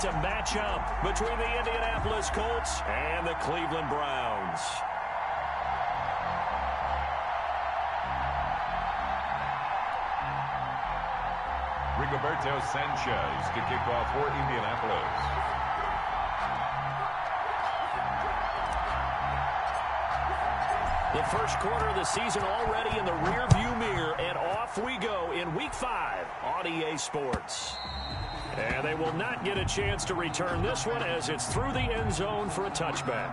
to match up between the Indianapolis Colts and the Cleveland Browns. Rigoberto Sanchez to kick off for Indianapolis. The first quarter of the season already in the rearview mirror, and off we go in Week 5 on EA Sports. And they will not get a chance to return this one as it's through the end zone for a touchback.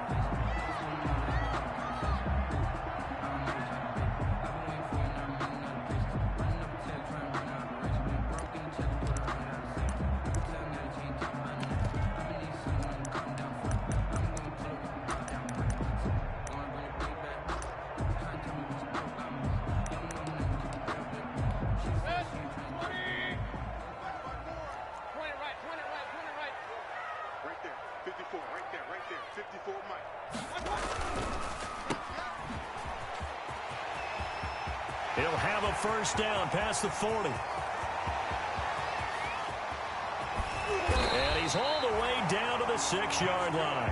He'll have a first down past the 40. And he's all the way down to the 6-yard line.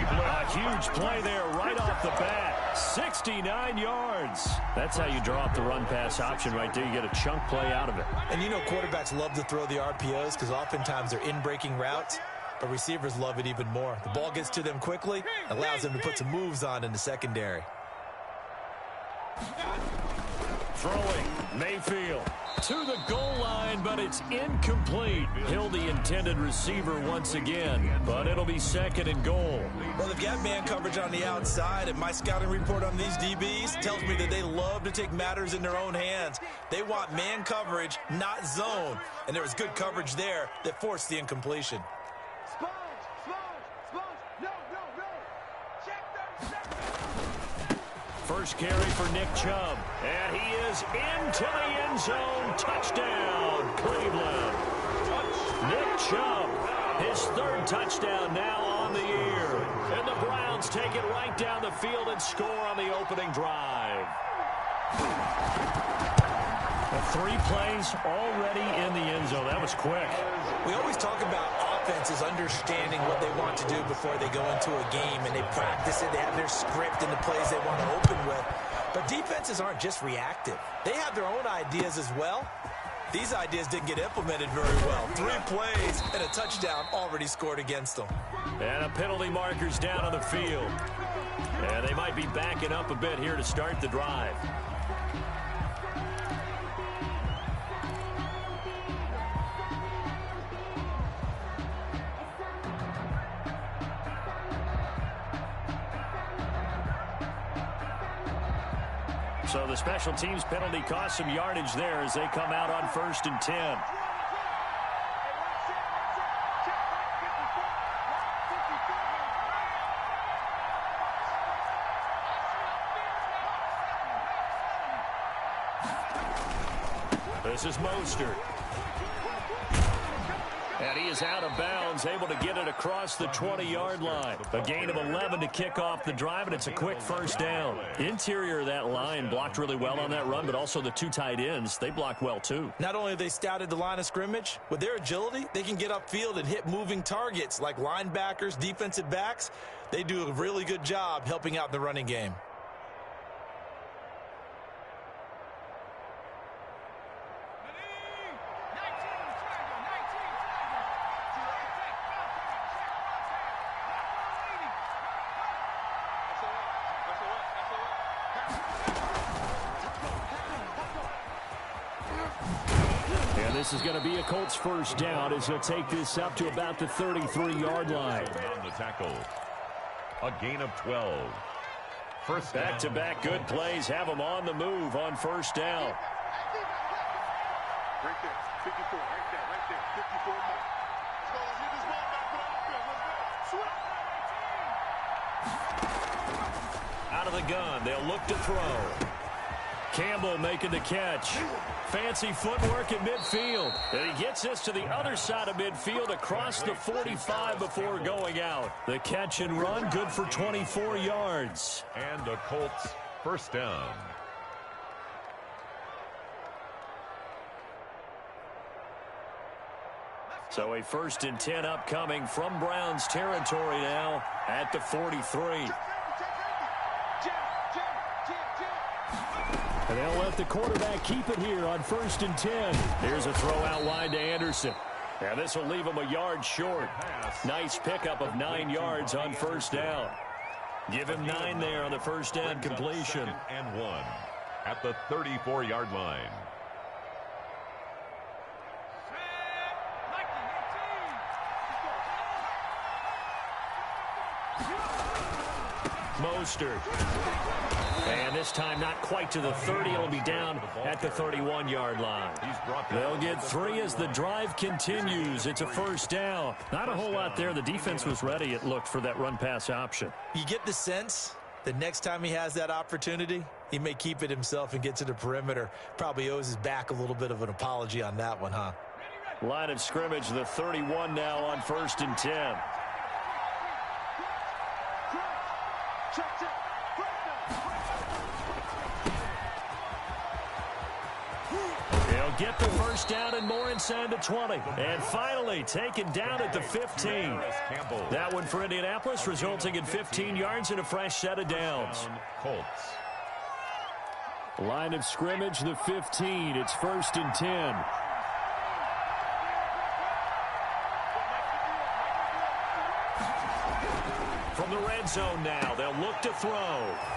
A huge play there right off the bat. 69 yards. That's how you draw up the run-pass option right there. You get a chunk play out of it. And you know quarterbacks love to throw the RPOs because oftentimes they're in-breaking routes. But receivers love it even more. The ball gets to them quickly, allows them to put some moves on in the secondary. Throwing, Mayfield to the goal line, but it's incomplete. He'll the intended receiver once again, but it'll be second and goal. Well, they've got man coverage on the outside, and my scouting report on these DBs tells me that they love to take matters in their own hands. They want man coverage, not zone, and there was good coverage there that forced the incompletion. First carry for Nick Chubb, and he is into the end zone. Touchdown, Cleveland. Nick Chubb, his third touchdown now on the year. And the Browns take it right down the field and score on the opening drive. 3 plays already in the end zone. That was quick. We always talk about offenses understanding what they want to do before they go into a game, and they practice it. They have their script and the plays they want to open with. But defenses aren't just reactive. They have their own ideas as well. These ideas didn't get implemented very well. 3 plays and a touchdown already scored against them. And a penalty marker's down on the field. And they might be backing up a bit here to start the drive. So the special teams penalty cost some yardage there as they come out on 1st and 10. This is Mostert. And he is out of bounds, able to get it across the 20-yard line. A gain of 11 to kick off the drive, and it's a quick first down. Interior of that line blocked really well on that run, but also the 2 tight ends, they blocked well too. Not only have they scouted the line of scrimmage, with their agility, they can get upfield and hit moving targets like linebackers, defensive backs. They do a really good job helping out the running game. This is going to be a Colts first down as they'll take this up to about the 33-yard line. On the tackle, a gain of 12. First down. Back-to-back good plays have them on the move on first down. Right there, 54, right there, 54 more. Let's get this ball back for the offense. Let's go. Out of the gun, they'll look to throw. Campbell making the catch. Fancy footwork at midfield. And he gets this to the other side of midfield across the 45 before going out. The catch and run, good for 24 yards. And the Colts first down. So a 1st and 10 upcoming from Browns territory now at the 43. And they'll let the quarterback keep it here on 1st and 10. Here's a throw out wide to Anderson. And this will leave him a yard short. Nice pickup of 9 yards on 1st down. Give him 9 there on the 1st down completion. 2nd and 1 at the 34-yard line. Mostert. And this time not quite to the 30. It'll be down at the 31-yard line. They'll get 3 as the drive continues. It's a 1st down. Not a whole lot there. The defense was ready, it looked, for that run-pass option. You get the sense that next time he has that opportunity, he may keep it himself and get to the perimeter. Probably owes his back a little bit of an apology on that one, huh? Line of scrimmage, the 31 now on 1st and 10. They'll get the 1st down and more inside the 20. And finally taken down at the 15. That one for Indianapolis, resulting in 15 yards and a fresh set of downs. Colts. Line of scrimmage, the 15. It's 1st and 10. From the red zone now, they'll look to throw.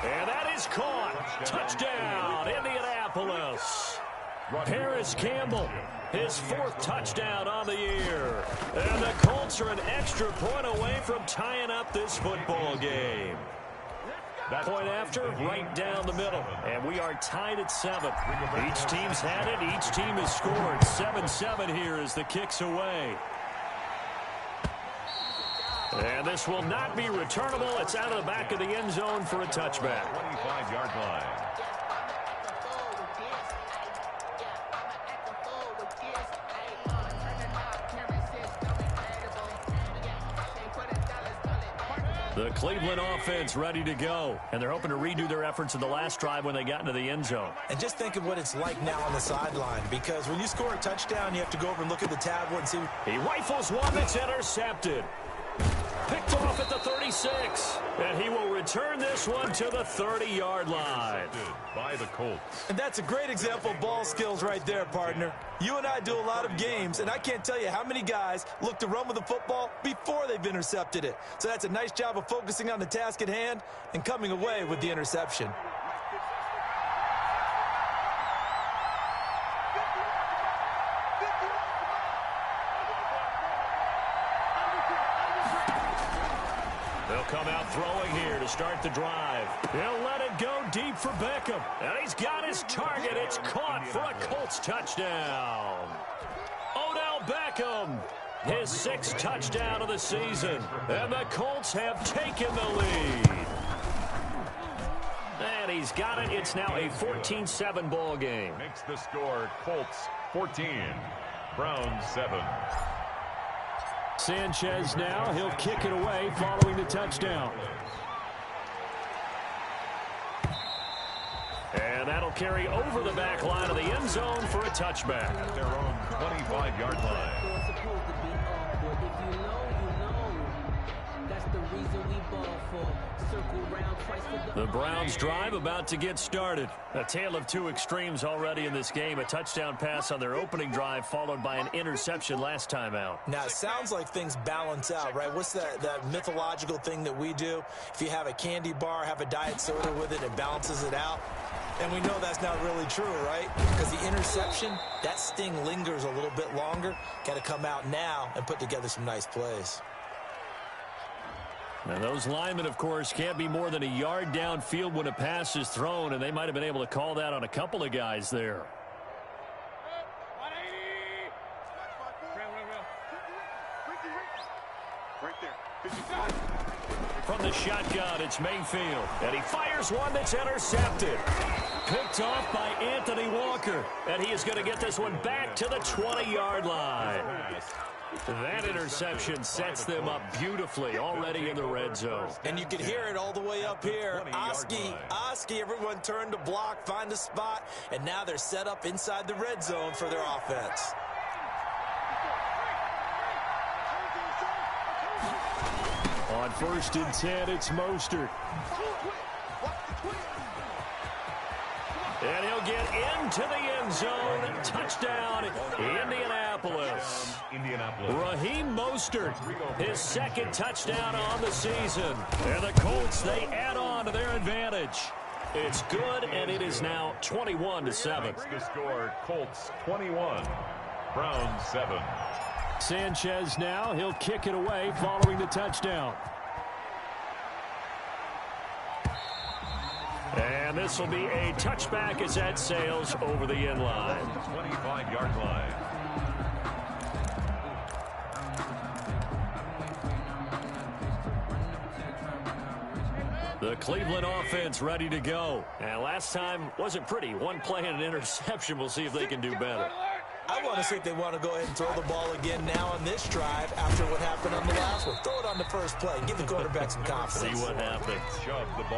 And that is caught. Touchdown, Indianapolis. Paris Campbell, his 4th touchdown on the year. And the Colts are an extra point away from tying up this football game. Point after, right down the middle. And we are tied at 7. Each team's had it. Each team has scored. 7-7 here as the kick's away. And this will not be returnable. It's out of the back of the end zone for a touchback. 25-yard line. The Cleveland offense ready to go. And they're hoping to redo their efforts in the last drive when they got into the end zone. And just think of what it's like now on the sideline, because when you score a touchdown, you have to go over and look at the tablet and see. He rifles one that's intercepted. Picked off at the 36. And he will return this one to the 30-yard line. By the Colts. And that's a great example of ball skills right there, partner. You and I do a lot of games, and I can't tell you how many guys look to run with the football before they've intercepted it. So that's a nice job of focusing on the task at hand and coming away with the interception. Come out throwing here to start the drive. He'll let it go deep for Beckham. And he's got his target. It's caught for a Colts touchdown. Odell Beckham, his 6th touchdown of the season. And the Colts have taken the lead. And he's got it. It's now a 14-7 ball game. Makes the score Colts 14, Browns 7. Sanchez now, he'll kick it away following the touchdown. And that'll carry over the back line of the end zone for a touchback. At their own 25-yard line. The Browns drive about to get started. A tale of 2 extremes already in this game. A touchdown pass on their opening drive followed by an interception last time out. Now, it sounds like things balance out, right? What's that mythological thing that we do? If you have a candy bar, have a diet soda with it, it balances it out. And we know that's not really true, right? Because the interception, that sting lingers a little bit longer. Got to come out now and put together some nice plays. And those linemen, of course, can't be more than a yard downfield when a pass is thrown, and they might have been able to call that on a couple of guys there. From the shotgun, it's Mayfield, and he fires one that's intercepted. Picked off by Anthony Walker, and he is going to get this one back to the 20-yard line. That interception sets them up beautifully already in the red zone. And you could hear it all the way up here. Oski, everyone turned to block, find a spot, and now they're set up inside the red zone for their offense. On 1st and 10, it's Mostert. And he'll get into the end zone. Touchdown, Indianapolis. Raheem Mostert, his 2nd touchdown on the season. And the Colts, they add on to their advantage. It's good, and it is now 21-7. The score, Colts 21, Browns 7. Sanchez now, he'll kick it away following the touchdown. And this will be a touchback as that sails over the end line. 25-yard line. The Cleveland offense ready to go. And last time wasn't pretty. One play and an interception. We'll see if they can do better. I want to see if they want to go ahead and throw the ball again now on this drive after what happened on the last one. Throw it on the first play. Give the quarterback some confidence. See what happens.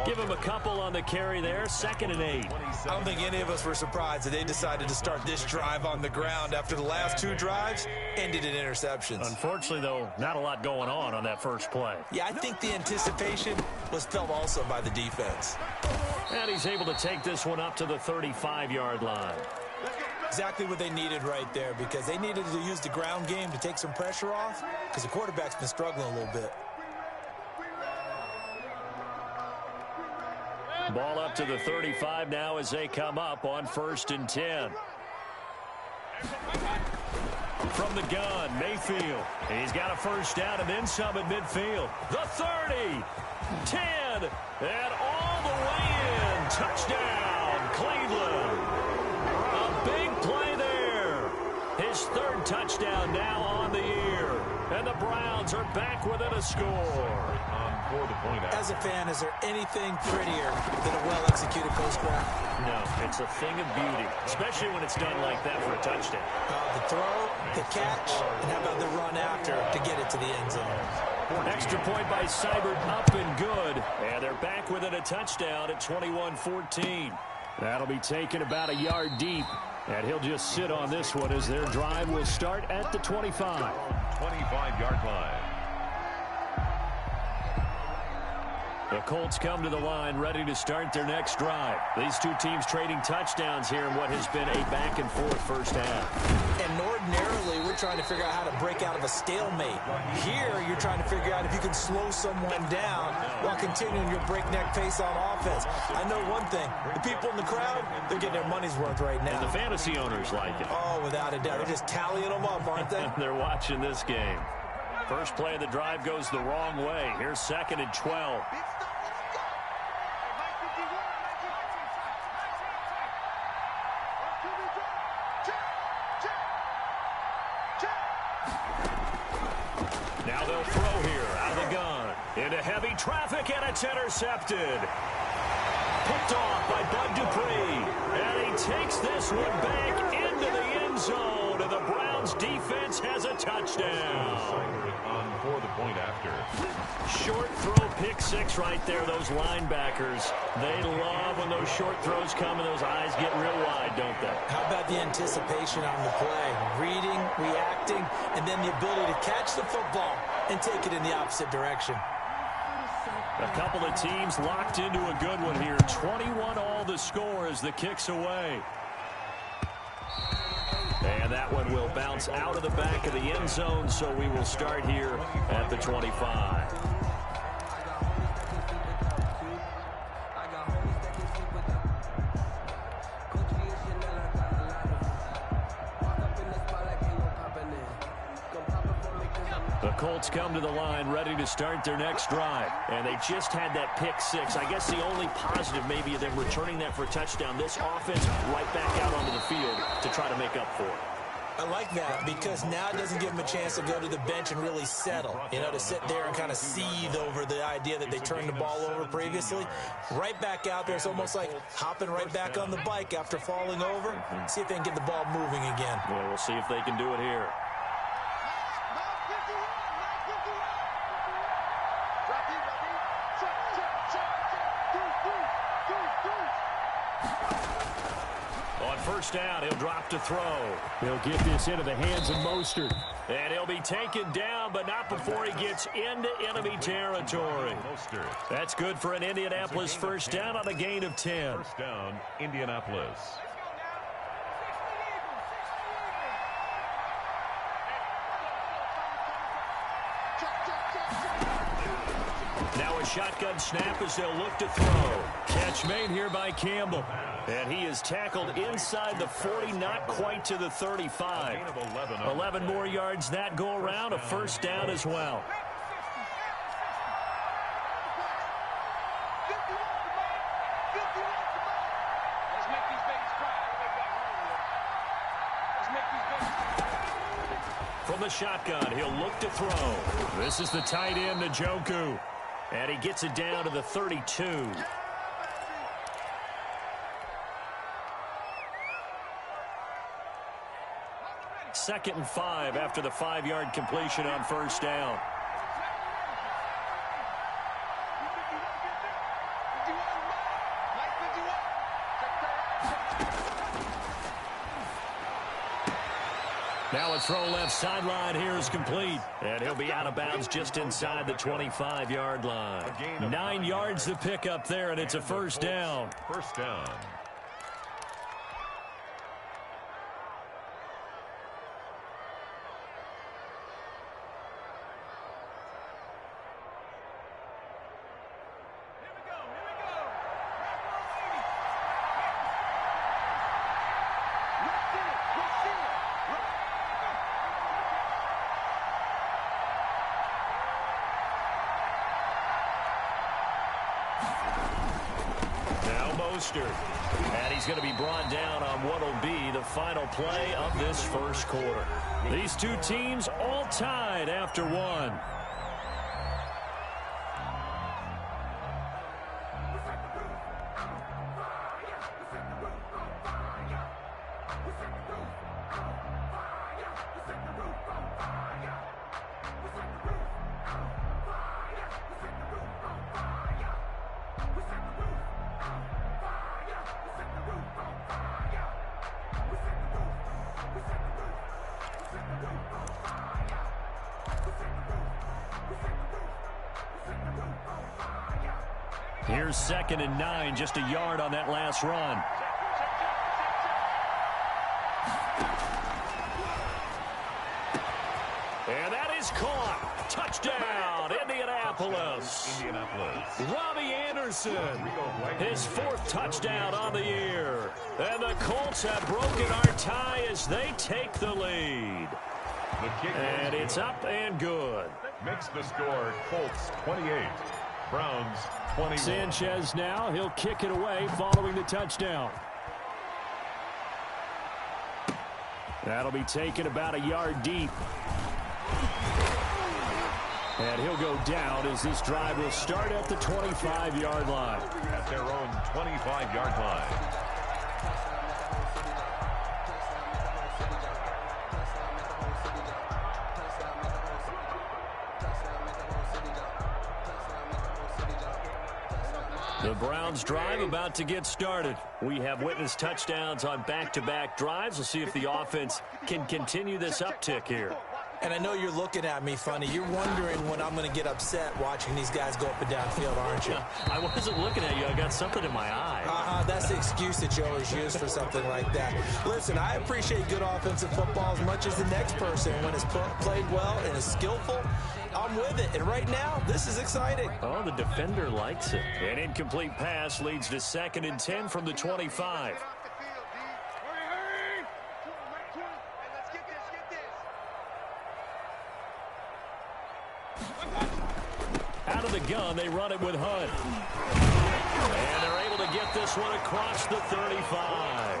Give him a couple on the carry there. 2nd and 8. I don't think any of us were surprised that they decided to start this drive on the ground after the last 2 drives ended in interceptions. Unfortunately, though, not a lot going on that first play. Yeah, I think the anticipation was felt also by the defense. And he's able to take this one up to the 35-yard line. Exactly what they needed right there, because they needed to use the ground game to take some pressure off, because the quarterback's been struggling a little bit. Ball up to the 35 now as they come up on 1st and 10. From the gun, Mayfield. He's got a first down and then some at midfield. The 30, 10, and all the way in. Touchdown, Cleveland. A big play there. His 3rd touchdown now on the year. And the Browns are back within a score. As a fan, is there anything prettier than a well-executed post-grab? No, it's a thing of beauty, especially when it's done like that for a touchdown. The throw, the catch, and how about the run after to get it to the end zone? Extra point by Seibert, up and good. And they're back within a touchdown at 21-14. That'll be taken about a yard deep. And he'll just sit on this one as their drive will start at the 25. 25-yard line. The Colts come to the line ready to start their next drive. These two teams trading touchdowns here in what has been a back-and-forth first half. And ordinarily, we're trying to figure out how to break out of a stalemate. Here, you're trying to figure out if you can slow someone down while continuing your breakneck pace on offense. I know one thing. The people in the crowd, they're getting their money's worth right now. And the fantasy owners like it. Oh, without a doubt. They're just tallying them up, aren't they? They're watching this game. First play of the drive goes the wrong way. Here's 2nd and 12. Now they'll throw here out of the gun. Into heavy traffic, and it's intercepted. Picked off by Bud Dupree. And he takes this one back into the end zone. And the Browns defense has a touchdown. For the point after. Short throw, pick 6 right there. Those linebackers, they love when those short throws come and those eyes get real wide, don't they? How about the anticipation on the play? Reading, reacting, and then the ability to catch the football and take it in the opposite direction. A couple of teams locked into a good one here. 21 all the score as the kick's away. And that one will bounce out of the back of the end zone, so we will start here at the 25. The Colts come to the line ready to start their next drive. And they just had that pick 6. I guess the only positive maybe of them returning that for a touchdown. This offense right back out onto the field to try to make up for it. I like that because now it doesn't give them a chance to go to the bench and really settle. You know, to sit there and kind of seethe over the idea that they turned the ball over previously. Right back out there. It's almost like hopping right back on the bike after falling over. See if they can get the ball moving again. Well, we'll see if they can do it here. On first down, he'll drop to throw. He'll get this into the hands of Mostert. And he'll be taken down, but not before he gets into enemy territory. That's good for an Indianapolis first down on a gain of 10. First down, Indianapolis. Now a shotgun snap as they'll look to throw. Catch made here by Campbell. And he is tackled inside the 40, not quite to the 35. 11 more yards that go around, a first down as well. From the shotgun, he'll look to throw. This is the tight end, Njoku. And he gets it down to the 32. Second and 5 after the 5-yard completion on first down. Now a throw left sideline here is complete. And he'll be out of bounds just inside the 25-yard line. 9 yards to pick up there, and it's a first down. First down. And he's going to be brought down on what will be the final play of this first quarter. These two teams all tied after one. Here's 2nd and 9, just a yard on that last run. And that is caught. Touchdown, Indianapolis. Robbie Anderson, his 4th touchdown on the year. And the Colts have broken our tie as they take the lead. And it's up and good. Makes the score Colts 28. Browns 21. Sanchez now, he'll kick it away following the touchdown. That'll be taken about a yard deep. And he'll go down as this drive will start at the 25-yard line. At their own 25-yard line. The Browns drive about to get started. We have witnessed touchdowns on back-to-back drives. We'll see if the offense can continue this uptick here. And I know you're looking at me funny. You're wondering when I'm going to get upset watching these guys go up and down field, aren't you? I wasn't looking at you. I got something in my eye. That's the excuse that you always use for something like that. Listen, I appreciate good offensive football as much as the next person. When it's played well and is skillful, I'm with it. And right now, this is exciting. Oh, the defender likes it. An incomplete pass leads to 2nd and 10 from the 25. Out of the gun, they run it with Hunt. And they're able to get this one across the 35.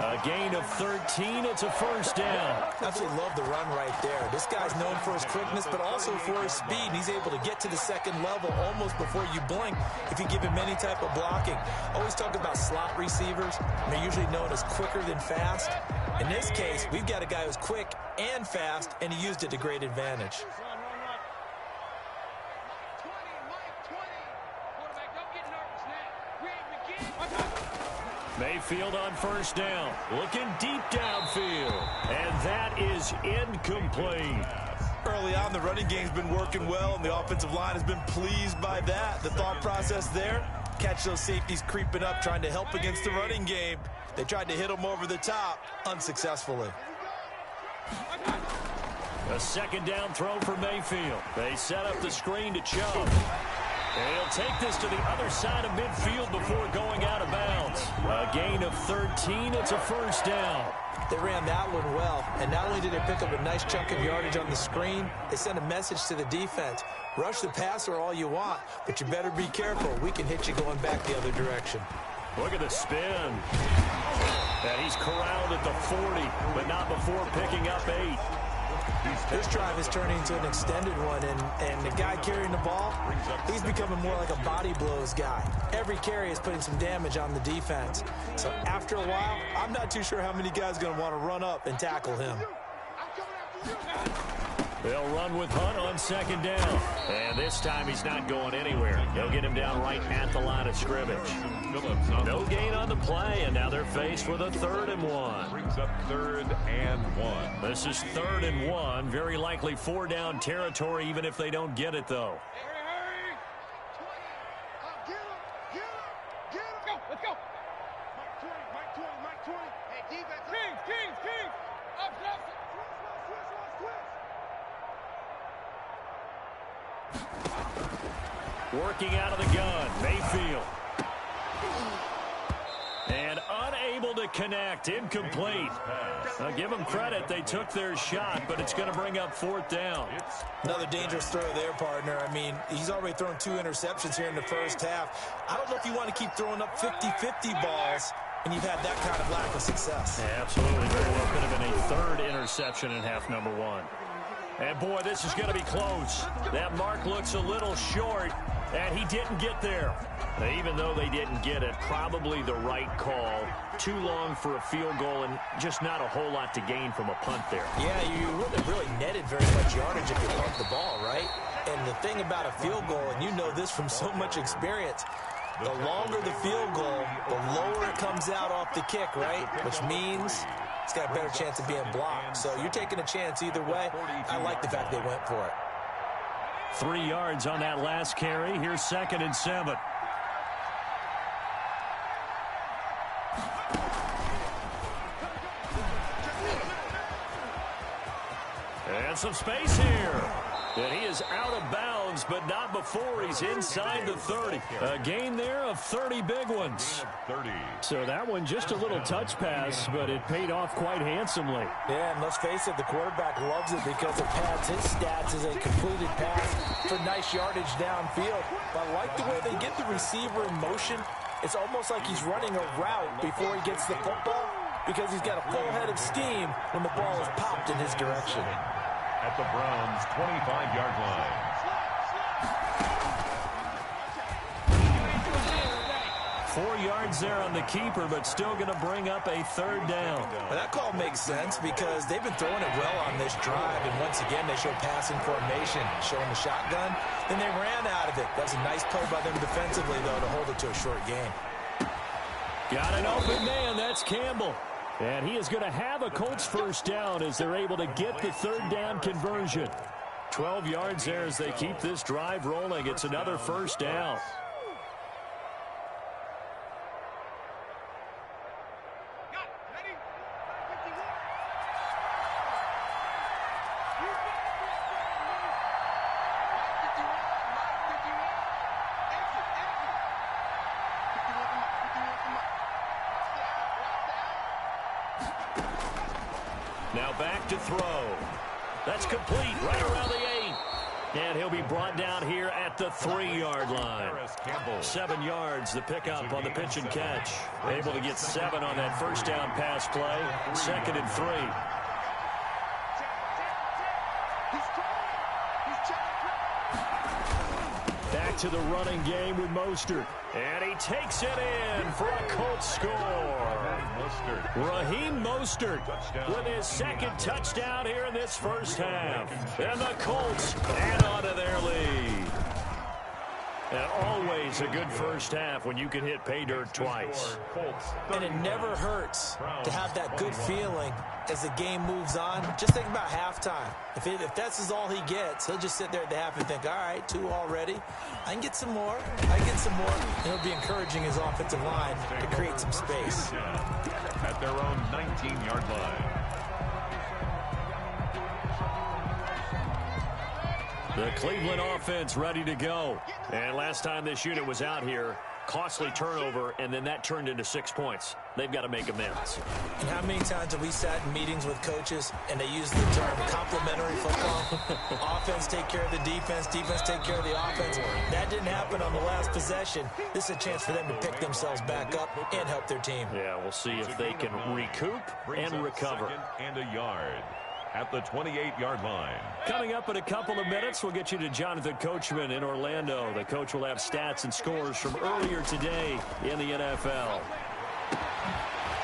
A gain of 13. It's a first down. Absolutely love the run right there. This guy's known for his quickness, but also for his speed. And he's able to get to the second level almost before you blink if you give him any type of blocking. Always talk about slot receivers. They're usually known as quicker than fast. In this case, we've got a guy who's quick and fast, and he used it to great advantage. Mayfield on first down, looking deep downfield, and that is incomplete. Early on, the running game's been working well, and the offensive line has been pleased by that. The thought process there, catch those safeties creeping up, trying to help against the running game. They tried to hit them over the top, unsuccessfully. A second down throw for Mayfield. They set up the screen to Chubb. And he'll take this to the other side of midfield before going out of bounds. A gain of 13. It's a first down. They ran that one well, and not only did they pick up a nice chunk of yardage on the screen, they sent a message to the defense. Rush the passer all you want, but you better be careful. We can hit you going back the other direction. Look at the spin. And he's corralled at the 40, but not before picking up 8. This drive is turning into an extended one, and the guy carrying the ball, he's becoming more like a body blows guy. Every carry is putting some damage on the defense. So after a while, I'm not too sure how many guys are going to want to run up and tackle him. They'll run with Hunt on second down. And this time he's not going anywhere. They'll get him down right at the line of scrimmage. No gain on the play, and now they're faced with a 3rd and 1. Brings up 3rd and 1. This is 3rd and 1. Very likely 4-down territory, even if they don't get it, though. Let's go. Mike 20. Hey, defense. Kings. Up. Working out of the gun, Mayfield. And unable to connect, incomplete. Now give them credit, they took their shot, but it's going to bring up 4th down. Another dangerous throw there, partner. I mean, he's already thrown 2 interceptions here in the first half. I don't know if you want to keep throwing up 50-50 balls when you've had that kind of lack of success. Yeah, absolutely. Very well could have been a 3rd interception in half number 1. And boy, this is going to be close. That mark looks a little short, and he didn't get there. Now, even though they didn't get it, probably the right call. Too long for a field goal and just not a whole lot to gain from a punt there. Yeah, you wouldn't have really netted very much yardage if you pumped the ball, right? And the thing about a field goal, and you know this from so much experience, the longer the field goal, the lower it comes out off the kick, right? Which means it's got a better chance of being blocked. So you're taking a chance either way. I like the fact they went for it. 3 yards on that last carry. Here's 2nd and 7. And some space here. And he is out of bounds, but not before he's inside the 30. A gain there of 30 big ones. 30. So that one just a little touch pass, but it paid off quite handsomely. Yeah, and let's face it, the quarterback loves it because it pads his stats as a completed pass for nice yardage downfield. But I like the way they get the receiver in motion. It's almost like he's running a route before he gets the football because he's got a full head of steam when the ball is popped in his direction. At the Browns' 25-yard line. 4 yards there on the keeper, but still going to bring up a 3rd down. Well, that call makes sense because they've been throwing it well on this drive, and once again they show passing formation, showing the shotgun. Then they ran out of it. That was a nice play by them defensively, though, to hold it to a short game. Got an open man. That's Campbell. And he is going to have a Colts first down as they're able to get the 3rd down conversion. 12 yards there as they keep this drive rolling. It's another first down. Now back to throw. That's complete right around the 8. And he'll be brought down here at the 3-yard line. 7 yards, the pickup on the pitch and catch. Able to get 7 on that first down pass play. 2nd and 3. Back to the running game with Mostert. And he takes it in for a Colts score. Raheem Mostert with his 2nd touchdown here in this first half. And the Colts add on to their lead. And always It's a good first half when you can hit pay dirt twice. And it never hurts to have that good feeling as the game moves on. Just think about halftime. If that's all he gets, he'll just sit there at the half and think, all right, 2 already. I can get some more. I can get some more. And he'll be encouraging his offensive line to create some space. At their own 19-yard line. The Cleveland offense ready to go. And last time this unit was out here, costly turnover, and then that turned into 6 points. They've got to make amends. And how many times have we sat in meetings with coaches and they use the term complementary football? Offense take care of the defense, defense take care of the offense. That didn't happen on the last possession. This is a chance for them to pick themselves back up and help their team. Yeah, we'll see if they can recoup and recover. And a yard at the 28-yard line. Coming up in a couple of minutes, we'll get you to Jonathan Coachman in Orlando. The coach will have stats and scores from earlier today in the NFL.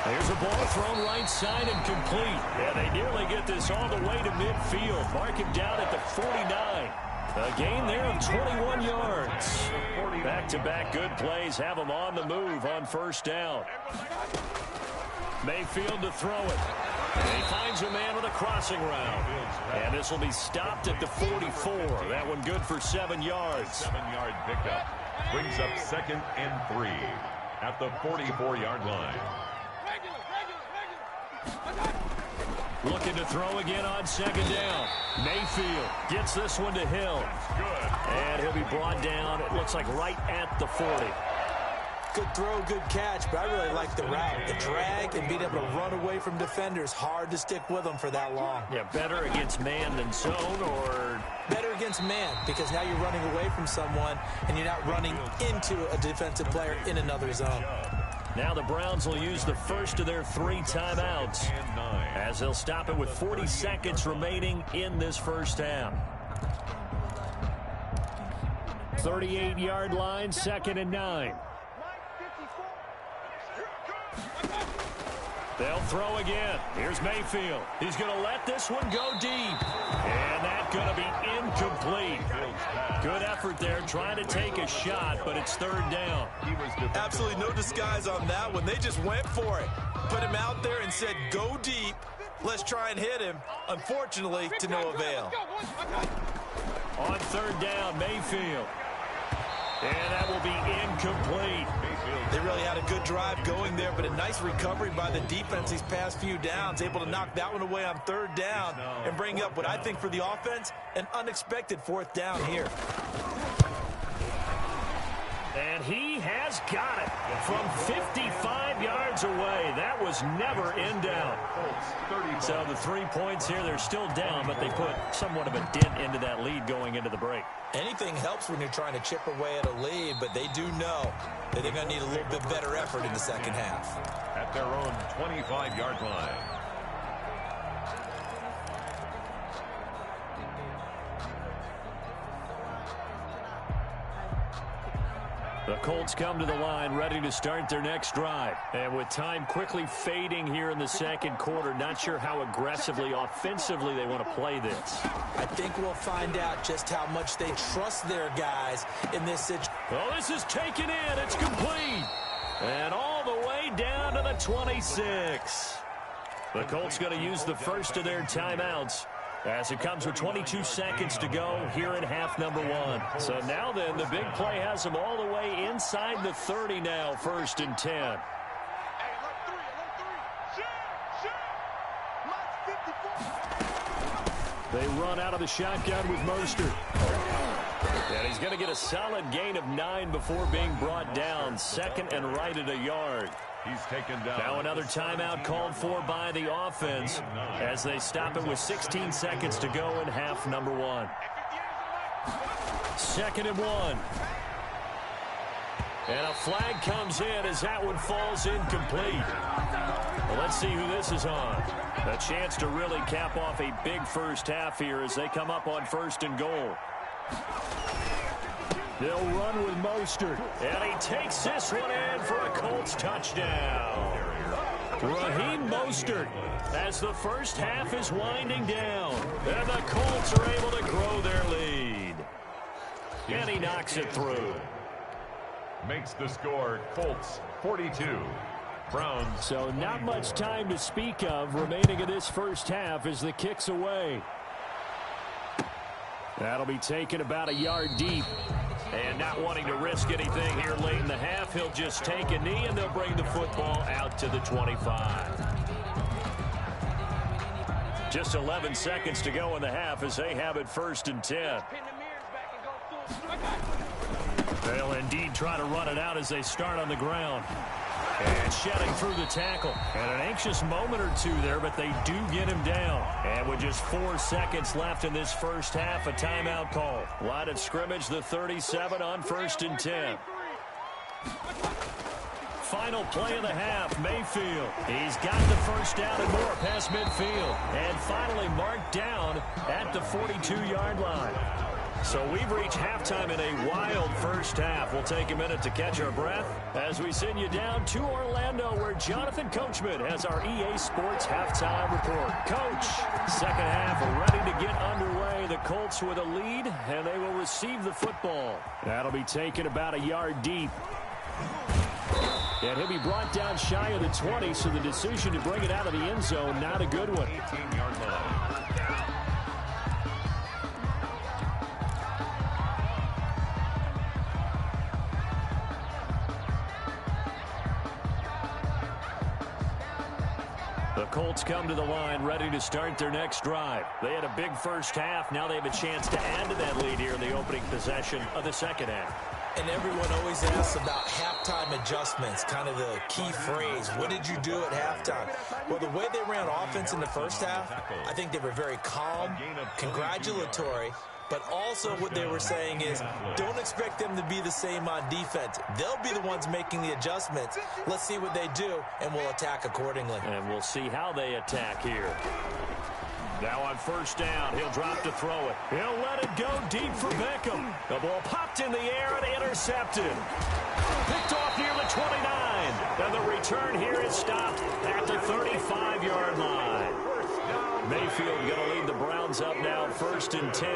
There's a ball thrown right side and complete. And they nearly get this all the way to midfield. Mark him down at the 49. A gain there of 21 yards. Back-to-back good plays have them on the move on first down. Mayfield to throw it. He finds a man with a crossing route. And this will be stopped at the 44. That one good for 7 yards. 7-yard pickup. Brings up 2nd and 3 at the 44-yard line. Looking to throw again on 2nd down. Mayfield gets this one to Hill. And he'll be brought down, it looks like right at the 40. Good throw, good catch, but I really like the route. The drag and being able to run away from defenders. Hard to stick with them for that long. Yeah, better against man than zone, or? Better against man, because now you're running away from someone and you're not running into a defensive player in another zone. Now the Browns will use the first of their 3 timeouts as they'll stop it with 40 seconds remaining in this first half. 38-yard line, 2nd and 9. They'll throw again. Here's Mayfield. He's going to let this one go deep. And that's going to be incomplete. Good effort there trying to take a shot, but it's 3rd down. Absolutely no disguise on that one. They just went for it. Put him out there and said, go deep. Let's try and hit him. Unfortunately, to no avail. On 3rd down, Mayfield. And that will be incomplete. They really had a good drive going there, but a nice recovery by the defense these past few downs, able to knock that one away on 3rd down and bring up what I think for the offense, an unexpected 4th down here. And he has got it from 55 yards away. That was never in doubt. So the 3 points here, they're still down, but they put somewhat of a dent into that lead going into the break. Anything helps when you're trying to chip away at a lead, but they do know that they're going to need a little bit better effort in the second half. At their own 25-yard line. The Colts come to the line ready to start their next drive. And with time quickly fading here in the second quarter, not sure how aggressively, offensively they want to play this. I think we'll find out just how much they trust their guys in this situation. Well, this is taken in. It's complete. And all the way down to the 26. The Colts going to use the first of their timeouts as it comes with 22 seconds to go here in half number 1. So now then, the big play has them all the way inside the 30 now, 1st and 10. They run out of the shotgun with Mostert. And he's going to get a solid gain of 9 before being brought down. 2nd and right at a yard. He's taken down. Now another timeout called for by the offense as they stop it with 16 seconds to go in half number 1. 2nd and 1. And a flag comes in as that one falls incomplete. Well, let's see who this is on. A chance to really cap off a big first half here as they come up on 1st and goal. They'll run with Mostert, and he takes this one in for a Colts touchdown. Raheem Mostert, as the first half is winding down, and the Colts are able to grow their lead. And he knocks it through. makes the score Colts 42. Browns. So not much time to speak of remaining in this first half as the kick's away. That'll be taken about a yard deep. And not wanting to risk anything here late in the half, he'll just take a knee and they'll bring the football out to the 25. Just 11 seconds to go in the half as they have it 1st and 10. They'll indeed try to run it out as they start on the ground. And shedding through the tackle. And an anxious moment or two there, but they do get him down. And with just 4 seconds left in this first half, a timeout call. Line of scrimmage, the 37 on 1st and 10. Final play of the half, Mayfield. He's got the first down and more past midfield. And finally marked down at the 42-yard line. So we've reached halftime in a wild first half. We'll take a minute to catch our breath as we send you down to Orlando, where Jonathan Coachman has our EA Sports halftime report. Coach, second half ready to get underway. The Colts with a lead, and they will receive the football. That'll be taken about a yard deep. And he'll be brought down shy of the 20, so the decision to bring it out of the end zone, not a good one. 18-yard line. The Colts come to the line ready to start their next drive. They had a big first half. Now they have a chance to add to that lead here in the opening possession of the second half. And everyone always asks about halftime adjustments, kind of the key phrase. What did you do at halftime? Well, the way they ran offense in the first half, I think they were very calm, congratulatory, but also what they were saying is don't expect them to be the same on defense. They'll be the ones making the adjustments. Let's see what they do, and we'll attack accordingly. And we'll see how they attack here. Now on first down, he'll drop to throw it. He'll let it go deep for Beckham. The ball popped in the air and intercepted. Picked off near the 29. And the return here is stopped at the 35-yard line. Mayfield going to lead the Browns up now 1st and 10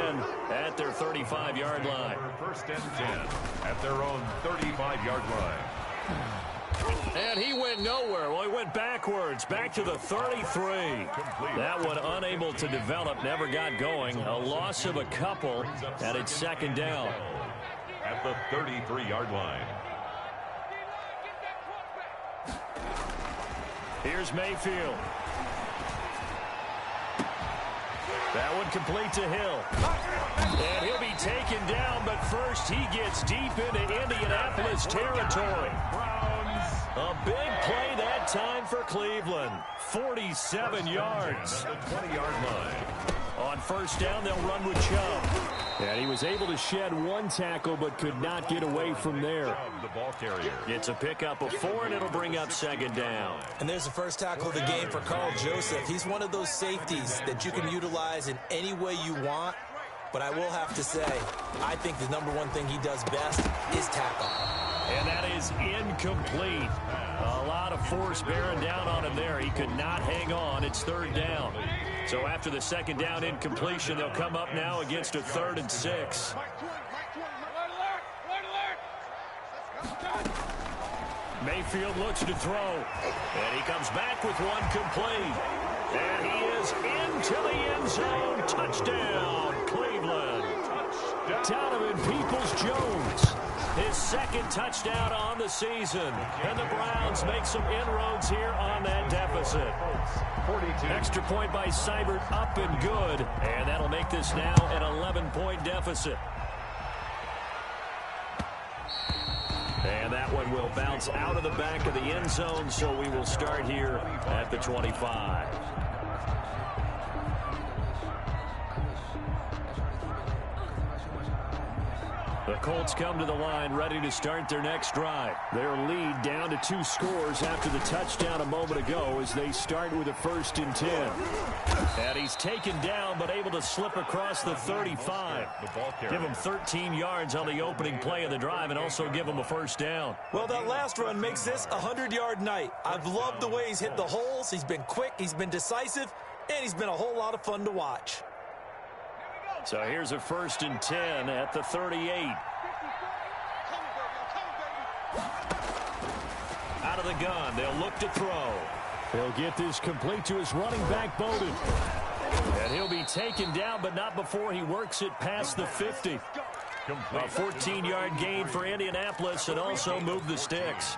at their 35-yard line. 1st and 10 at their own 35-yard line. And he went nowhere. Well, he went backwards, back to the 33. That one unable to develop, never got going. A loss of a couple, and it's 2nd down. At the 33-yard line. Here's Mayfield. That one complete to Hill. And he'll be taken down, but first he gets deep into Indianapolis territory. A big play that time for Cleveland. 47 yards. The 20-yard line. On first down, they'll run with Chubb. And he was able to shed one tackle, but could not get away from there. The ball carrier. It's a pickup of 4, and it'll bring up 2nd down. And there's the first tackle of the game for Carl Joseph. He's one of those safeties that you can utilize in any way you want. But I will have to say, I think the number one thing he does best is tackle. And that is incomplete. A lot of force bearing down on him there. He could not hang on. It's 3rd down. So after the 2nd down incompletion, they'll come up now against a 3rd and 6. Mayfield looks to throw. And he comes back with one complete. And he is into the end zone. Touchdown, Cleveland. Donovan Peoples-Jones. His 2nd touchdown on the season. And the Browns make some inroads here on that deficit. 42. Extra point by Seibert, up and good. And that'll make this now an 11-point deficit. And that one will bounce out of the back of the end zone, so we will start here at the 25. The Colts come to the line ready to start their next drive. Their lead down to 2 scores after the touchdown a moment ago as they start with a 1st and 10. And he's taken down but able to slip across the 35. Give him 13 yards on the opening play of the drive and also give him a 1st down. Well, that last run makes this a 100-yard night. I've loved the way he's hit the holes. He's been quick, he's been decisive, and he's been a whole lot of fun to watch. So here's a 1st and 10 at the 38. Out of the gun, they'll look to throw. He'll get this complete to his running back, Bowden. And he'll be taken down, but not before he works it past the 50. A 14-yard gain for Indianapolis, and also move the sticks.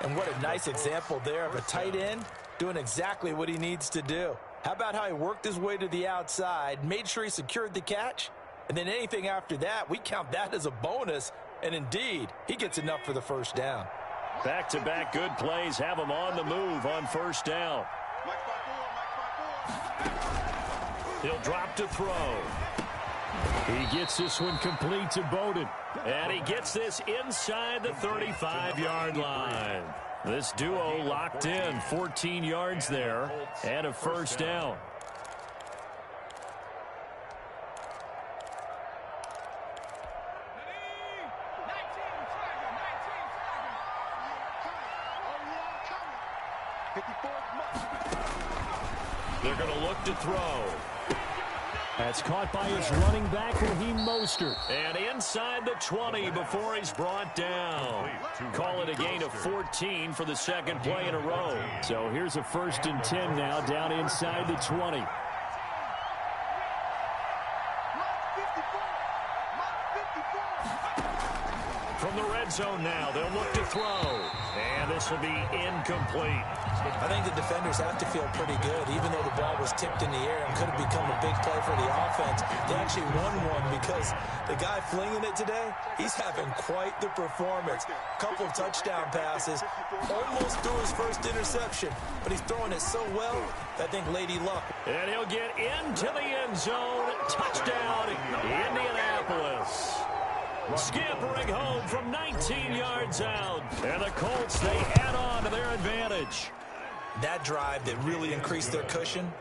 And what a nice example there of a tight end doing exactly what he needs to do. How about how he worked his way to the outside, made sure he secured the catch, and then anything after that, we count that as a bonus. And indeed, he gets enough for the first down. Back-to-back good plays have him on the move on first down. He'll drop to throw. He gets this one complete to Bowden. And he gets this inside the 35-yard line. This duo locked in, 14 yards there, and a first down. They're going to look to throw. That's caught by his running back, Raheem Mostert. And inside the 20 before he's brought down. Call it a gain of 14 for the second play in a row. So here's a 1st and 10 now down inside the 20. From the red zone now, they'll look to throw. And this will be incomplete. I think the defenders have to feel pretty good. Even though the ball was tipped in the air and could have become a big play for the offense, they actually won one because the guy flinging it today, he's having quite the performance. A couple of touchdown passes, almost threw his first interception, but he's throwing it so well, I think Lady Luck. And he'll get into the end zone. Touchdown, Indianapolis. Scampering home from 19 yards out. And the Colts, they add on to their advantage. That drive that really increased their cushion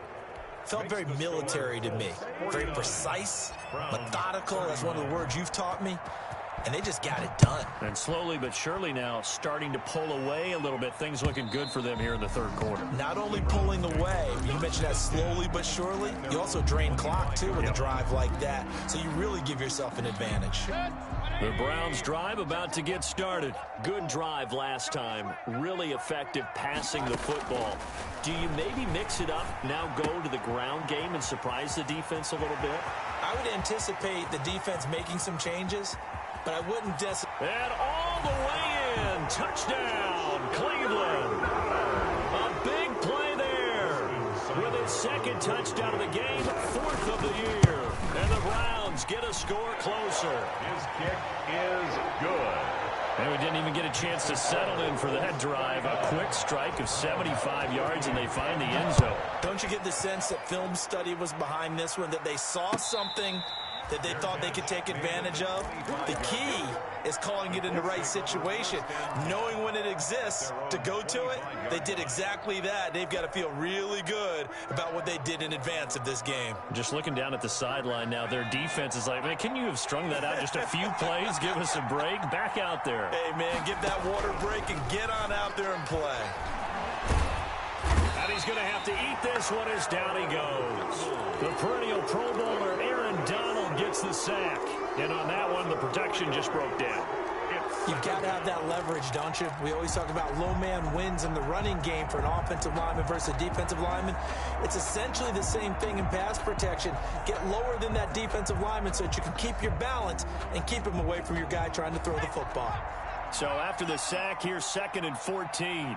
felt very military to me. Very precise, methodical. That's one of the words you've taught me. And they just got it done. And slowly but surely now starting to pull away a little bit. Things looking good for them here in the third quarter. Not only pulling away, you mentioned that slowly but surely, you also drain clock, too, with a drive like that. So you really give yourself an advantage. The Browns drive about to get started. Good drive last time. Really effective passing the football. Do you maybe mix it up, now go to the ground game and surprise the defense a little bit? I would anticipate the defense making some changes, but I wouldn't And all the way in. Touchdown, Cleveland. A big play there. With his second touchdown of the game, 4th of the year. And the Browns get a score closer. His kick is good. And we didn't even get a chance to settle in for that drive. A quick strike of 75 yards, and they find the end zone. Don't you get the sense that film study was behind this one, that they saw something that they thought they could take advantage of? The key is calling it in the right situation, knowing when it exists to go to it. They did exactly that. They've got to feel really good about what they did in advance of this game. Just looking down at the sideline now, their defense is like, man, can you have strung that out just a few plays? Give us a break. Back out there. Hey, man, give that water break and get on out there and play. And he's going to have to eat this one as down he goes. The perennial Pro Bowler Aaron Donald gets the sack. And on that one, the protection just broke down. You've got to have that leverage, don't you? We always talk about low man wins in the running game for an offensive lineman versus a defensive lineman. It's essentially the same thing in pass protection. Get lower than that defensive lineman so that you can keep your balance and keep him away from your guy trying to throw the football. So after the sack, here's 2nd and 14.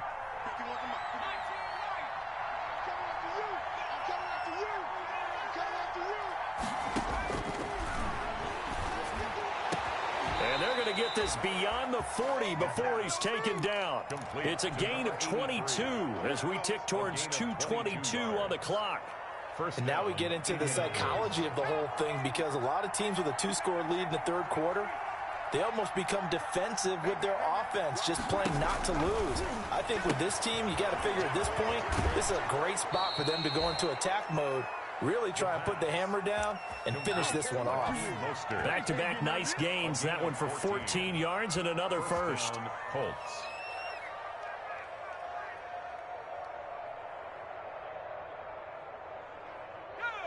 Get this beyond the 40 before he's taken down. It's a gain of 22 as we tick towards 2:22 on the clock. And now we get into the psychology of the whole thing, because a lot of teams with a 2-score lead in the third quarter, they almost become defensive with their offense, just playing not to lose. I think with this team, you got to figure at this point, this is a great spot for them to go into attack mode, really try and put the hammer down and finish this one off. Back-to-back nice gains. That one for 14 yards and another first. Colts.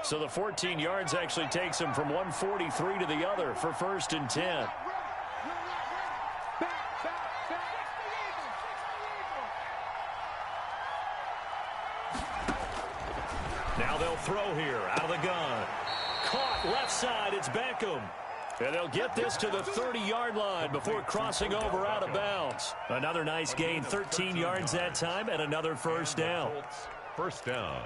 So the 14 yards actually takes him from 143 to the other for 1st and 10. Now they'll throw here out of the gun. Caught left side. It's Beckham. And they'll get this to the 30-yard line before crossing over out of bounds. Another nice gain, 13 yards that time, and another first down. First down.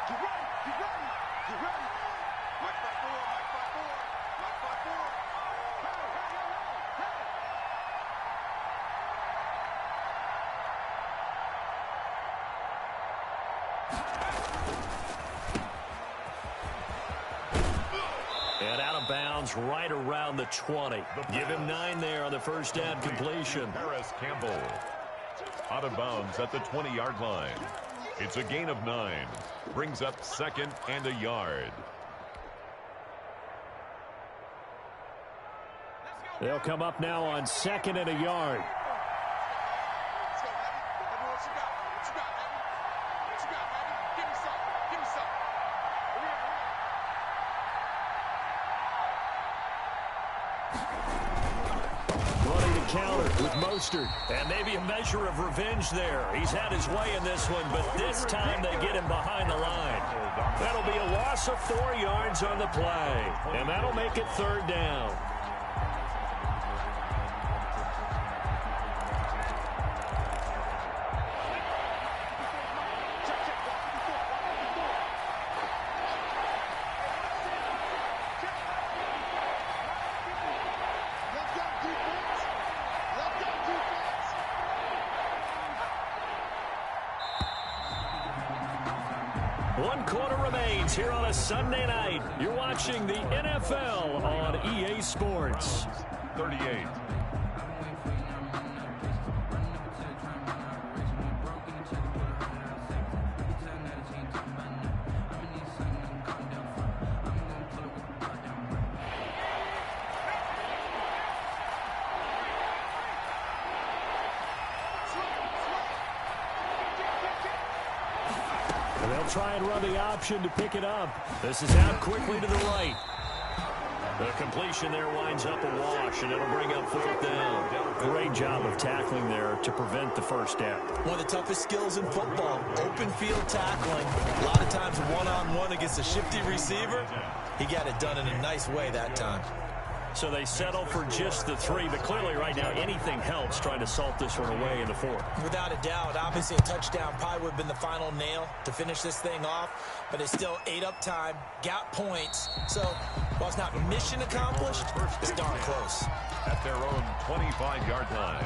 Get ready, get ready, get ready. Mike 5-4, Mike 5-4, Mike 5-4. And out of bounds right around the 20. Give him 9 there on the first down completion. Harris Campbell. Out of bounds at the 20-yard line. It's a gain of 9. Brings up second and a yard. They'll come up now on second and a yard. Let's go, baby. Everyone, what you got? What you got, baby? What you got, baby? Give me some. Give me some. Hurry up, hurry up. Running to counter with Mostert. And maybe a measure of revenge there. He's had his way in this one, but this time they get him behind the line. That'll be a loss of 4 yards on the play. And that'll make it third down. One quarter remains here on a Sunday night. You're watching the NFL on EA Sports. 38. And they'll try and run the option to pick it up. This is out quickly to the right. The completion there winds up a wash, and it'll bring up fourth down. Great job of tackling there to prevent the first down. One of the toughest skills in football, open field tackling. A lot of times one-on-one against a shifty receiver. He got it done in a nice way that time. So they settle for just the 3, but clearly right now anything helps trying to salt this one away in the 4th. Without a doubt, obviously a touchdown probably would have been the final nail to finish this thing off, but it's still ate up time, got points. So while it's not mission accomplished, it's darn close. At their own 25-yard line.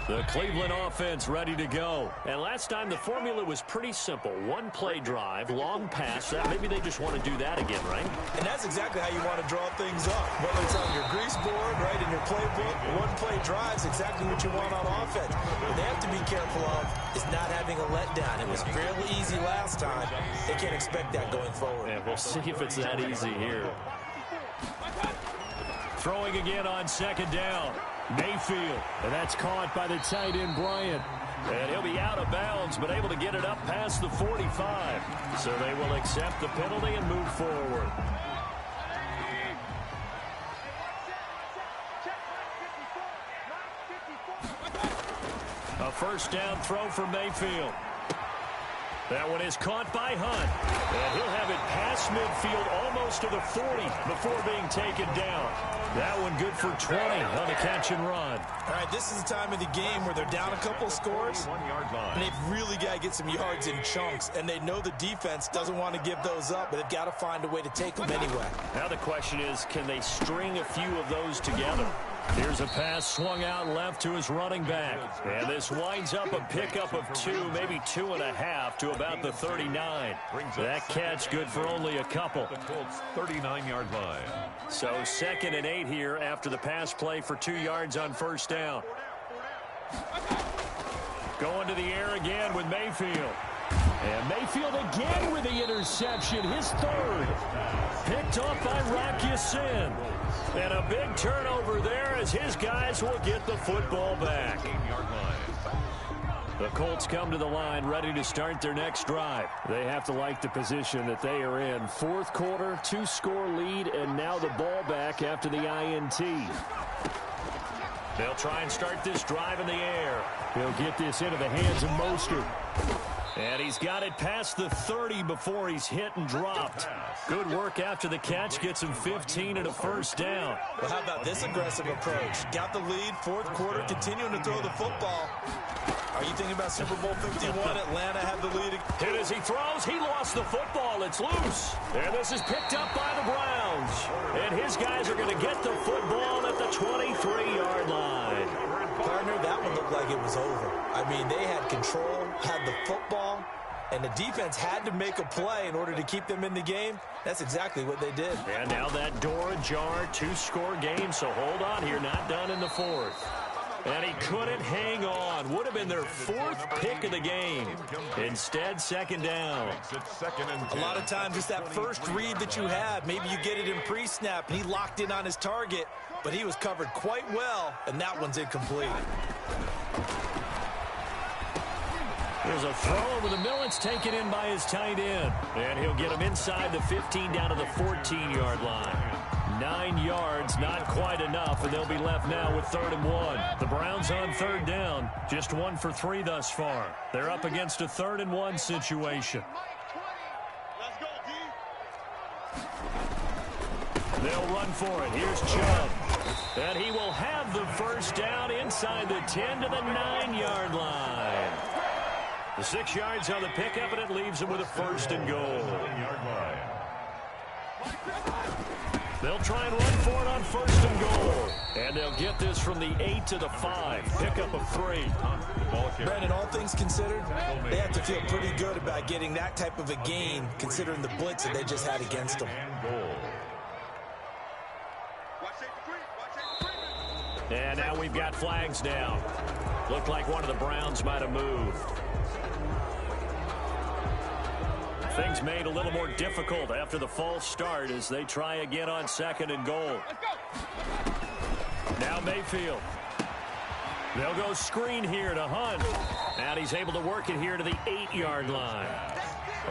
The Cleveland offense ready to go. And last time the formula was pretty simple. One play drive, long pass. Maybe they just want to do that again, right? And that's exactly how you want to draw things up. Whether it's on your grease board, right, in your playbook, one play drive is exactly what you want on offense. What they have to be careful of is not having a letdown. It was fairly easy last time. They can't expect that going forward. And we'll see if it's that easy here. Throwing again on second down. Mayfield, and that's caught by the tight end Bryant. And he'll be out of bounds, but able to get it up past the 45. So they will accept the penalty and move forward. A first down throw for Mayfield. That one is caught by Hunt. And he'll have it past midfield almost to the 40 before being taken down. That one good for 20 on the catch and run. All right, this is the time of the game where they're down a couple scores. 1-yard line. And they've really got to get some yards in chunks. And they know the defense doesn't want to give those up, but they've got to find a way to take them anyway. Now the question is, can they string a few of those together? Here's a pass swung out left to his running back. And this winds up a pickup of 2, maybe 2.5 to about the 39. That catch good for only a couple. The Colts 39-yard line. So 2nd and 8 here after the pass play for 2 yards on first down. Going to the air again with Mayfield. And Mayfield again with the interception, his 3rd. Picked off by Rock Ya-Sin. And a big turnover there as his guys will get the football back. 18-yard line. The Colts come to the line ready to start their next drive. They have to like the position that they are in. Fourth quarter, 2-score lead, and now the ball back after the INT. They'll try and start this drive in the air. He'll get this into the hands of Mostert. And he's got it past the 30 before he's hit and dropped. Good work after the catch. Gets him 15 and a first down. Well, how about this aggressive approach? Got the lead, fourth quarter, continuing to throw the football. Are you thinking about Super Bowl 51? Atlanta had the lead. Hit as he throws. He lost the football. It's loose. And this is picked up by the Browns. And his guys are going to get the football at the 23-yard line. Partner, that one looked like it was over. I mean, they had control, had the football, and the defense had to make a play in order to keep them in the game. That's exactly what they did. And now that door ajar, 2-score game, so hold on here, not done in the fourth. And he couldn't hang on. Would have been their fourth pick of the game. Instead, second down. A lot of times it's that first read that you have. Maybe you get it in pre-snap, and he locked in on his target, but he was covered quite well, and that one's incomplete. There's a throw over the middle. It's taken in by his tight end. And he'll get him inside the 15 down to the 14-yard line. 9 yards, not quite enough, and they'll be left now with 3rd and 1. The Browns on 3rd down, just 1 for 3 thus far. They're up against a 3rd and 1 situation. They'll run for it. Here's Chubb. And he will have the first down inside the 10 to the 9-yard line. The 6 yards on the pickup, and it leaves him with a 1st and goal. They'll try and run for it on 1st and goal. And they'll get this from the 8 to the 5. Pickup of 3. Brandon, all things considered, they have to feel pretty good about getting that type of a gain, considering the blitz that they just had against them. And now we've got flags down. Looked like one of the Browns might have moved. Things made a little more difficult after the false start as they try again on 2nd and goal. Now Mayfield. They'll go screen here to Hunt. And he's able to work it here to the 8-yard line.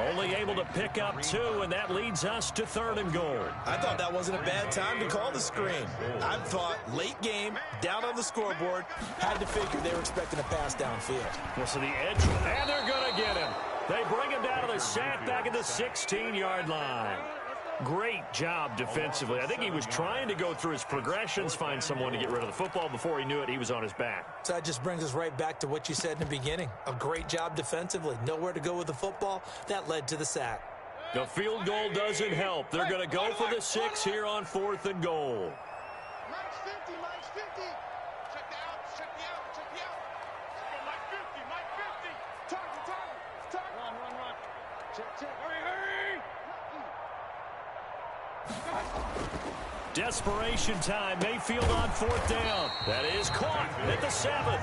Only able to pick up 2, and that leads us to 3rd and goal. I thought that wasn't a bad time to call the screen. I thought late game, down on the scoreboard, had to figure they were expecting a pass downfield. Well, so the edge, and they're going to get him. They bring him down to the sack back at the 16-yard line. Great job defensively. I think he was trying to go through his progressions, find someone to get rid of the football. Before he knew it, he was on his back. So that just brings us right back to what you said in the beginning. A great job defensively. Nowhere to go with the football. That led to the sack. The field goal doesn't help. They're going to go for the 6 here on 4th and goal. Mike's 50, Mike's 50. Check the out, check the out, check the out. Mike 50, Mike 50. Target. Run. Check. Hurry. Desperation time. Mayfield on 4th down. That is caught at the 7th.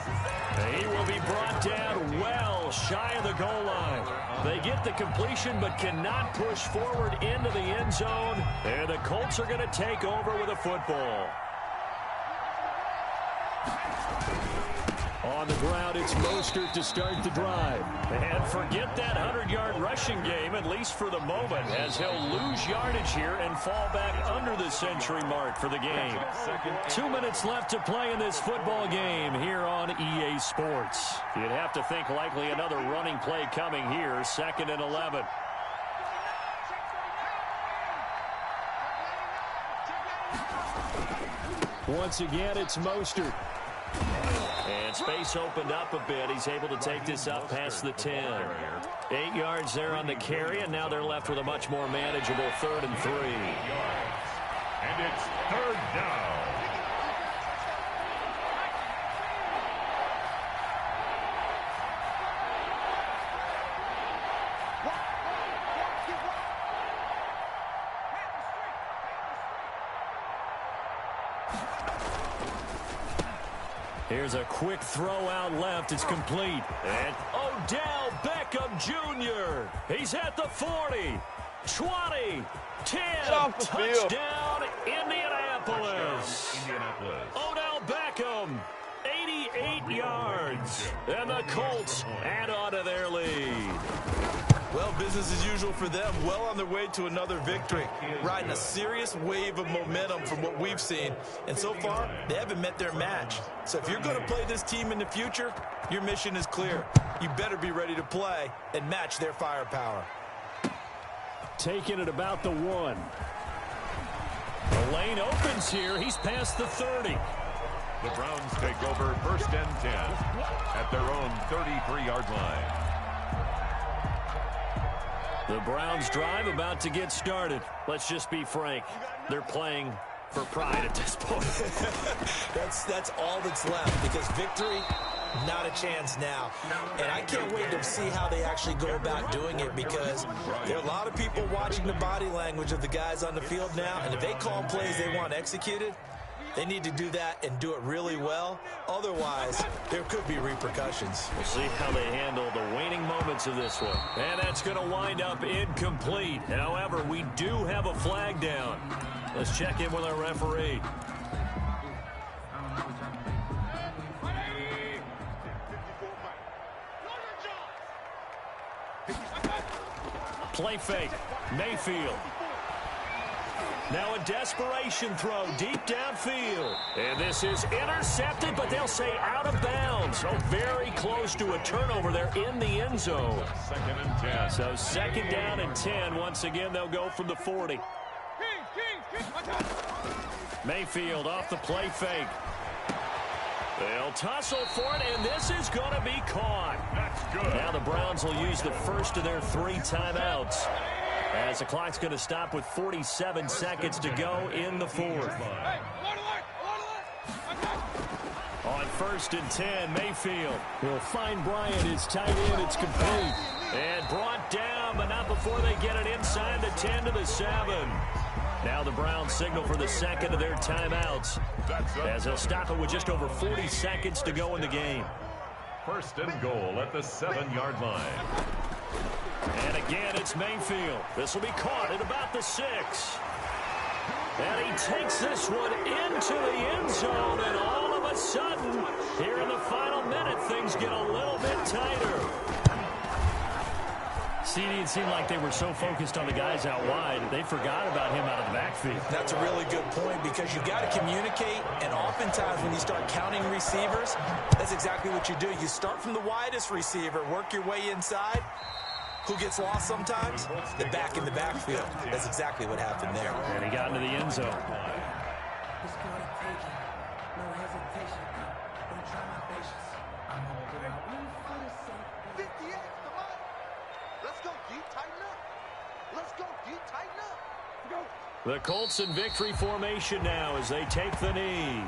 He will be brought down well shy of the goal line. They get the completion but cannot push forward into the end zone. And the Colts are going to take over with a football. On the ground, it's Mostert to start the drive. And forget that 100-yard rushing game, at least for the moment, as he'll lose yardage here and fall back under the century mark for the game. 2 minutes left to play in this football game here on EA Sports. You'd have to think likely another running play coming here, 2nd and 11. Once again, it's Mostert. And space opened up a bit. He's able to take this up past the 10. 8 yards there on the carry, and now they're left with a much more manageable 3rd and 3. And it's 3rd down. Here's a quick throw out left. It's complete. And Odell Beckham Jr. He's at the 40, 20, 10. Touchdown, Indianapolis. Odell Beckham, 88 yards. And the Colts add on to their lead. Well, business as usual for them. Well on their way to another victory. Riding a serious wave of momentum from what we've seen. And so far, they haven't met their match. So if you're going to play this team in the future, your mission is clear. You better be ready to play and match their firepower. Taking it about the 1. The lane opens here. He's past the 30. The Browns take over 1st and 10 at their own 33-yard line. The Browns drive about to get started. Let's just be frank. They're playing for pride at this point. That's all that's left, because victory, not a chance now. And I can't wait to see how they actually go about doing it, because there are a lot of people watching the body language of the guys on the field now, and if they call plays they want executed, they need to do that and do it really well. Otherwise, there could be repercussions. We'll see how they handle the waning moments of this one. And that's going to wind up incomplete. However, we do have a flag down. Let's check in with our referee. Play fake. Mayfield. Now a desperation throw deep downfield. And this is intercepted, but they'll say out of bounds. So very close to a turnover there in the end zone. 2nd and 10. So 2nd down and 10. Once again, they'll go from the 40. Mayfield off the play fake. They'll tussle for it, and this is going to be caught. That's good. Now the Browns will use the first of their 3 timeouts, as the clock's going to stop with 47 seconds to go in the 4th. On 1st and 10, Mayfield will find Bryant. His tight end. It's complete. And brought down, but not before they get it inside the 10 to the 7. Now the Browns signal for the 2nd of their timeouts, as they'll stop it with just over 40 seconds to go in the game. 1st and goal at the 7-yard line. And again, it's Mayfield. This will be caught at about the 6. And he takes this one into the end zone, and all of a sudden, here in the final minute, things get a little bit tighter. CD, it seemed like they were so focused on the guys out wide, they forgot about him out of the backfield. That's a really good point, because you got to communicate, and oftentimes when you start counting receivers, that's exactly what you do. You start from the widest receiver, work your way inside. Who gets lost sometimes? The back in the backfield. That's exactly what happened there. And he got into the end zone. The Colts in victory formation now as they take the knee.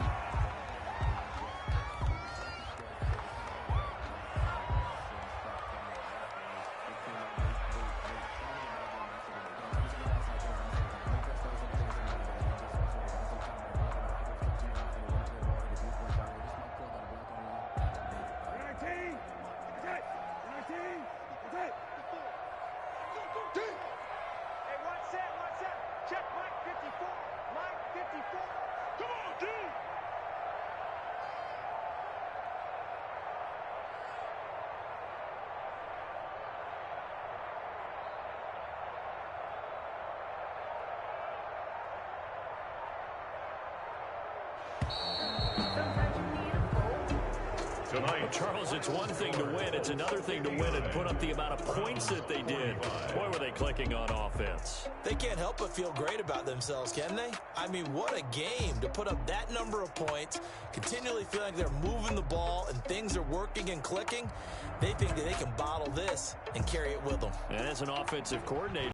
Tonight, Charles, it's one thing to win. It's another thing to win and put up the amount of points that they did. Boy, were they clicking on offense. They can't help but feel great about themselves, can they? I mean, what a game to put up that number of points, continually feeling like they're moving the ball and things are working and clicking. They think that they can bottle this and carry it with them. And as an offensive coordinator,